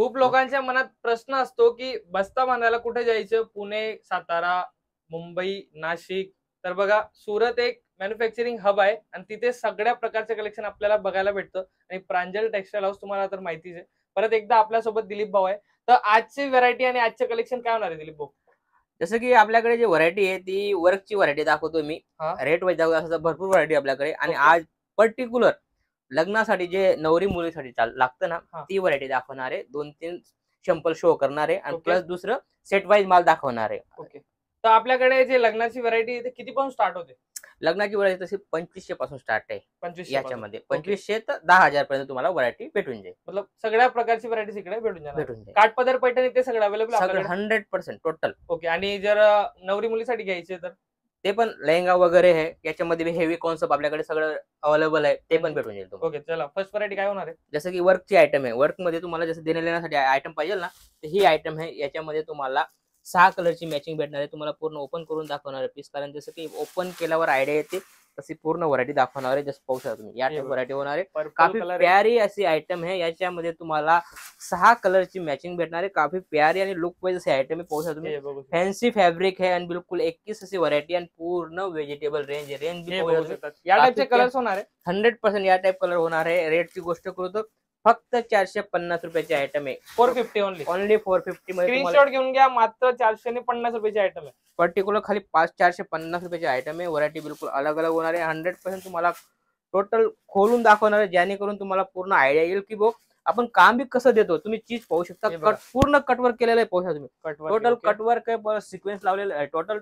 खूप लोकांच्या मनात प्रश्न असतो की बस्ता बांधायला कुठे जायचं, पुणे, सातारा, मुंबई, नाशिक. तर बघा, सुरत एक मॅन्युफॅक्चरिंग हब आहे आणि तिथे सगळ्या प्रकारचे कलेक्शन आपल्याला बघायला भेटतं. आणि प्रांजल टेक्सटाईल हाऊस तुम्हाला तर माहितीच आहे. परत एकदा आपल्यासोबत दिलीप भाऊ आहे. तर आजची व्हरायटी आणि आजचे कलेक्शन काय होणार आहे दिलीप भाऊ? जसं की आपल्याकडे जी व्हरायटी आहे ती वर्कची व्हरायटी दाखवतो मी. हा, रेट वाईज दाखवतो असं भरपूर व्हरायटी आपल्याकडे आणि ओके. आज पर्टिक्युलर लग्नासाठी जे नवरी मुलीसाठी लागतं ना, हा, ती व्हरायटी दाखवणार आहे. 2-3 सॅम्पल शो करणार आहे आणि ओके. प्लस दुसरं सेट वाईज माल दाखवणार आहे. ओके. तर आपल्याकडे जे लग्नाची व्हरायटी आहे ते किती पासून स्टार्ट होते? लग्नाची व्हरायटी तशी 2500 पासून स्टार्ट आहे. 2500 पासून. याच्यामध्ये ओके. 2500 तर 10,000 पर्यंत तुम्हाला व्हरायटी भेटून जाईल. मतलब सगळ्या प्रकारची व्हरायटीज इकडे भेटून जाणार. भेटून जाईल. काठपदर पैठणी ते सगळं अवेलेबल सगळं आपल्याकडे. 100% टोटल. ओके. आणि जर नवरी मुलीसाठी घ्यायचे तर? ते पण लेहंगा वगैरे आहे. याच्यामध्ये बी हेवी कॉन्सेप्ट आपल्याकडे सगळं अवेलेबल आहे. ते पण भेटून जाईल तुम्हाला. ओके. चला, फर्स्ट व्हरायटी काय होणार आहे? जसं की वर्कची आयटम आहे. वर्कमध्ये तुम्हाला जसं देण्या-लेण्यासाठी आयटम पाहिजे ना, तर ही आयटम आहे. याच्यामध्ये तुम्हाला 6 कलरची मॅचिंग भेटणार आहे. तुम्हाला पूर्ण ओपन करून दाखवणार आहे पीस. कारण जसं की ओपन केल्यावर आयडिया येते, तशी पूर्ण व्हरायटी दाखवणार आहे. जसं पाहू शकता तुम्ही. या टाइप व्हरायटी होणार आहे. पर्पल काफी कलर आहे. प्यारी अशी आयटम आहे. याच्यामध्ये तुम्हाला 6 कलरची मॅचिंग भेटणार आहे. काफी प्यारी आणि लुक वाईज अशी आयटम आहे. पाहू शकता तुम्ही. हे बघू शकता. फॅन्सी फॅब्रिक आहे आणि बिलकुल 21 अशी व्हरायटी आणि पूर्ण व्हेजिटेबल रेंज आहे. रेंज बी हे पाहू बघू शकता. शकता. या टाइपचे काफी कलर्स होणार आहे. 100% या टाइप कलर होणार आहे. रेटची गोष्ट करू तर फक्त 450 रुपयाची आयटम आहे. 450 ओनली. ओनली 450 मध्ये तुम्हाला स्क्रीनशॉट घेऊन घ्या. मात्र 450 रुपयाची आयटम आहे. पर्टिक्युलर खाली 450 रुपयाची आयटम आहे. व्हरायटी बिलकुल अलग अलग होणार आहे. 100% तुम्हाला टोटल खोलून दाखवणार आहे, जेणेकरून तुम्हाला पूर्ण आयडिया येईल की आपण काम बी कसं देतो. तुम्ही चीज पाहू शकता. हे बघा. पूर्ण कटवर्क केलेलं आहे. पाहू शकता तुम्ही. कटवर्क. Total okay. कटवर्क आहे. सिक्वेन्स लावलेलं आहे. टोटल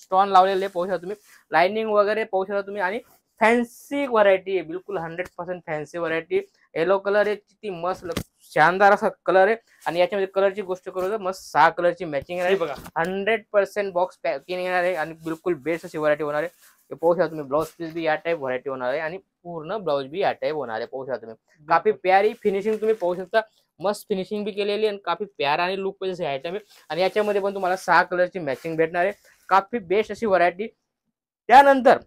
स्टोन लावलेले पाहू शकता तुम्ही. लाइनिंग वगैरे पाहू शकता तुम्ही. आणि फॅन्सी व्हरायटी आहे. बिलकुल 100% फॅन्सी व्हरायटी. येलो कलर आहे. किती मस्त शानदार असा कलर आहे. आणि याच्यामध्ये कलरची गोष्ट करू तर मस्त 6 कलरची मॅचिंग हे आहे. बघा. 100% बॉक्स पॅकिंग येणार आहे आणि बिलकुल बेस्ट अशी व्हरायटी होणार आहे. हे पाहू शकता तुम्ही. ब्लाउज पीस बी या टाइप व्हरायटी होणार आहे आणि पूर्ण ब्लाउज बी या टाइप होणार आहे. पाहू शकता तुम्ही. काफी प्यारी फिनिशिंग तुम्ही पाहू शकता. मस्त फिनिशिंग बी केलेली आणि काफी प्यारा आणि लुक वाईज आयटम आहे. आणि याच्यामध्ये पण तुम्हाला 6 कलरची मॅचिंग भेटणार आहे. काफी बेस्ट अशी व्हरायटी. त्यानंतर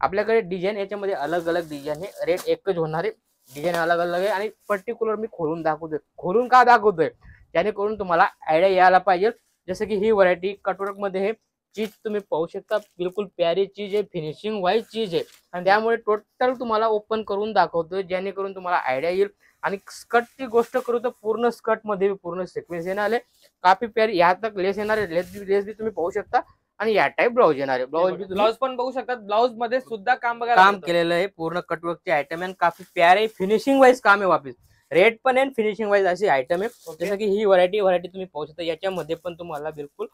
आपल्याकडे डिझाईन याच्यामध्ये अलग अलग डिझाईन आहे. रेट एकच होणार आहे. डिझाईन अलग अलग आहे आणि पर्टिक्युलर मी खोलून दाखवतोय. खोलून का दाखवतोय? जेणेकरून तुम्हाला आयडिया यायला पाहिजे. जसं की ही व्हरायटी कटवर्क मध्ये आहे. चीज तुम्ही पाहू शकता. बिलकुल प्यारी चीज आहे. फिनिशिंग वाईज चीज आहे. आणि त्यामुळे टोटल तुम्हाला ओपन करून दाखवतोय, जेणेकरून तुम्हाला आयडिया येईल. आणि स्कर्टची गोष्ट करू तर पूर्ण स्कर्ट मध्ये पूर्ण सिक्वेन्स येणार आहे. काफी प्यारी. या तक लेस येणार आहे. लेस बी तुम्ही पाहू शकता. आणि या टाइप ब्लाउज येणार आहे. ब्लाउज पण बघू शकतात. ब्लाउज मध्ये सुद्धा काम बघा. काम केलेलं आहे. पूर्ण कटवर्कची आयटम आहे. काफी प्यारे फिनिशिंग वाईज काम आहे. वापस रेट पण आहे, फिनिशिंग वाईज अशी आयटम आहे. जसं की ही व्हरायटी तुम्ही पाहू शकता. याच्यामध्ये पण तुम्हाला बिलकुल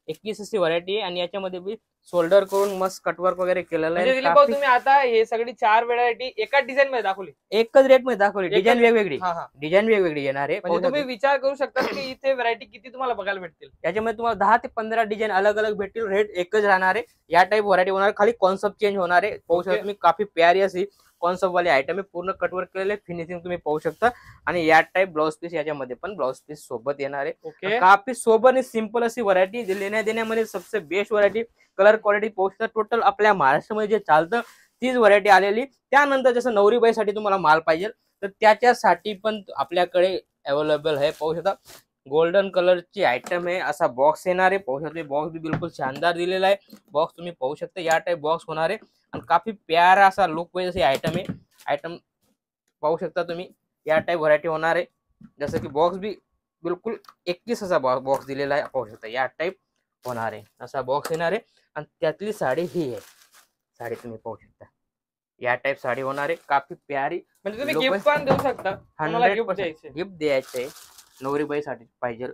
21 अशी व्हरायटी आहे. आणि याच्यामध्ये बी शोल्डर करून मस्त कटवर्क वगैरे केलेलं आहे. तुम्ही आता हे सगळी 4 व्हरायटी एका डिझाईन मध्ये दाखवली. एकच रेट मध्ये दाखवली. डिझाईन वेगवेगळी. हा, हा. डिझाईन वेगवेगळी येणार आहे. म्हणजे तुम्ही विचार करू शकता की इथे व्हरायटी किती तुम्हाला बघायला भेटतील. याच्यामध्ये तुम्हाला 10 ते 15 डिझाईन अलग अलग भेटतील. रेट एकच राहणार आहे. या टाइप व्हरायटी होणार. खाली कॉन्सेप्ट चेंज होणार आहे. पाहू शकता तुम्ही. काफी प्यारी अशी कॉन्सेप्ट वाली आयटम आहे. पूर्ण कटवर्क केलेले. फिनिशिंग तुम्ही पाहू शकता. आणि या टाइप ब्लाउज पीस याच्यामध्ये पण ब्लाउज पीस सोबत येणार आहे. ओके. काफी सोबत आणि सिंपल अशी व्हरायटी. लेण्या देण्यामध्ये सबसे बेस्ट व्हरायटी. कलर क्वालिटी पाहू शकता. टोटल आपल्या महाराष्ट्रामध्ये जे चालतं तीच व्हरायटी आलेली. त्यानंतर जसं नवरीबाईसाठी तुम्हाला माल पाहिजे तर त्याच्यासाठी पण आपल्याकडे अवेलेबल आहे. पाहू शकता. गोल्डन कलरची आयटम आहे. असा बॉक्स येणार आहे. पाहू शकता. बॉक्स बी बिलकुल शानदार दिलेला आहे. बॉक्स तुम्ही पाहू शकता. या टाइप बॉक्स होणार आहे. आणि काफी प्यारा असा लुक वाईज अशी आयटम आहे. आयटम पाहू शकता तुम्ही. या टाइप व्हरायटी होणार आहे. जसं की बॉक्स बी बिलकुल 21 असा बॉक्स दिलेला आहे. पाहू शकता. या टाइप होणार आहे. असा बॉक्स येणार आहे. आणि त्यातली साडी ही आहे. साडी तुम्ही पाहू शकता. या टाइप साडी होणार आहे. काफी प्यारी. म्हणजे तुम्ही गिफ्ट पण देऊ शकता. 100% गिफ्ट द्यायचे. नवरीबाईसाठी पाहिजे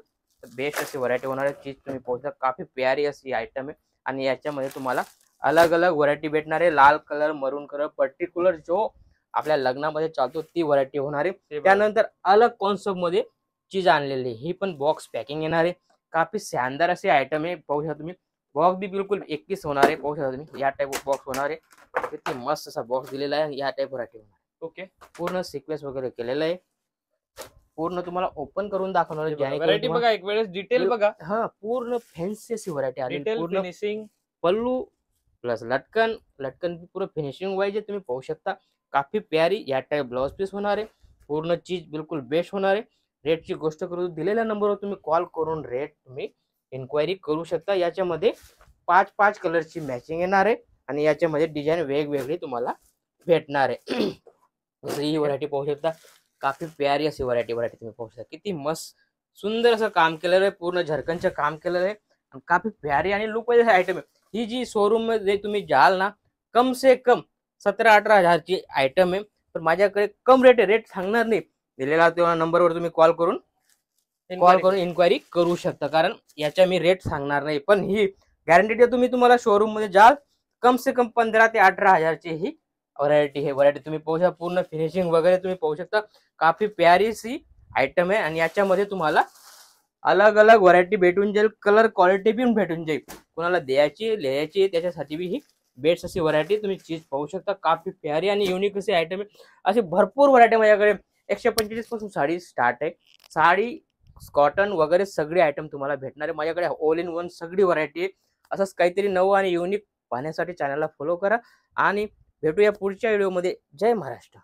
बेस्ट अशी व्हरायटी होणार आहे. चीज तुम्ही पाहू शकता. काफी प्यारी अशी आयटम आहे. आणि याच्यामध्ये तुम्हाला अलग अलग व्हरायटी भेटणार आहे. लाल कलर, मरून कलर, पर्टिक्युलर जो आपल्या लग्नामध्ये चालतो ती व्हरायटी होणार आहे. त्यानंतर अलग कॉन्सेप्ट मध्ये चीज आणलेली. ही पण बॉक्स पॅकिंग येणार आहे. काफी शानदार अशी आयटम आहे. पाहू शकता तुम्ही. बॉक्स बी बिलकुल 21 होणार आहे. पाहू शकता तुम्ही. या टाइप बॉक्स होणार आहे. किती मस्त असा बॉक्स दिलेला आहे. या टाइप व्हरायटी होणार आहे. ओके. पूर्ण सिक्वेन्स वगैरे केलेलं आहे. पूर्ण तुम्हाला ओपन करून दाखवणार. व्हरायटी बघा. एक वेळेस डिटेल बघा. हा पूर्ण फॅन्सी अशी व्हरायटी आली. पूर्ण फिनिशिंग. पल्लू प्लस लटकन पूर्ण फिनिशिंग वाईज तुम्ही पाहू शकता. काफी प्यारी या टाइप ब्लाउज पीस होणार आहे. पूर्ण चीज बिलकुल बेस्ट होणार आहे. रेटची गोष्ट करू, दिलेल्या नंबरवर तुम्ही कॉल करून रेट तुम्ही इन्क्वायरी करू शकता. याच्यामध्ये 5 कलरची मॅचिंग येणार आहे आणि याच्यामध्ये डिझाईन वेगवेगळी तुम्हाला भेटणार आहे. जसं ही व्हरायटी पाहू शकता, काफी प्यारी अशी व्हरायटी तुम्ही पाहू शकता. किती मस्त सुंदर असं काम केलेलं आहे, पूर्ण झरकनचं काम केलेलं आहे आणि काफी प्यारी आणि लुक वाईज आयटम आहे. ही जी शोरूम मध्ये तुम्ही जाल ना, कम से कम 17-18 हजारची आयटम आहे. पण माझ्याकडे कम रेट आहे, रेट सांगणार नाही. दिलेला तेव्हा नंबरवर तुम्ही कॉल करून इन्क्वायरी करू शकता, कारण याच्या मी रेट सांगणार नाही. पण ही गॅरंटी देतो तुम्ही, तुम्हाला शोरूम मध्ये जाल कम से कम 15 ते 18 हजारची ही व्हरायटी तुम्ही पाहू शकता. पूर्ण फिनिशिंग वगैरे तुम्ही पाहू शकता, काफी प्यारी सी आयटम आहे. आणि याच्यामध्ये तुम्हाला अलग अलग व्हरायटी भेटून जाईल, कलर क्वालिटी पण भेटून जाईल. कोणाला द्यायची लिहायची त्याच्यासाठी बी ही बेस्ट अशी व्हरायटी तुम्ही चीज पाहू शकता. काफी प्यारी आणि युनिक अशी आयटम आहे. अशी भरपूर व्हरायटी माझ्याकडे 145 पासून साडी स्टार्ट आहे. साडी कॉटन वगैरे सगळे आयटम तुम्हाला भेटणार आहे माझ्याकडे. ऑल इन वन सगळी व्हरायटी आहे. असंच काहीतरी नवं आणि युनिक पाहण्यासाठी चॅनलला फॉलो करा आणि भेटूया पुढच्या व्हिडिओमध्ये. जय महाराष्ट्र.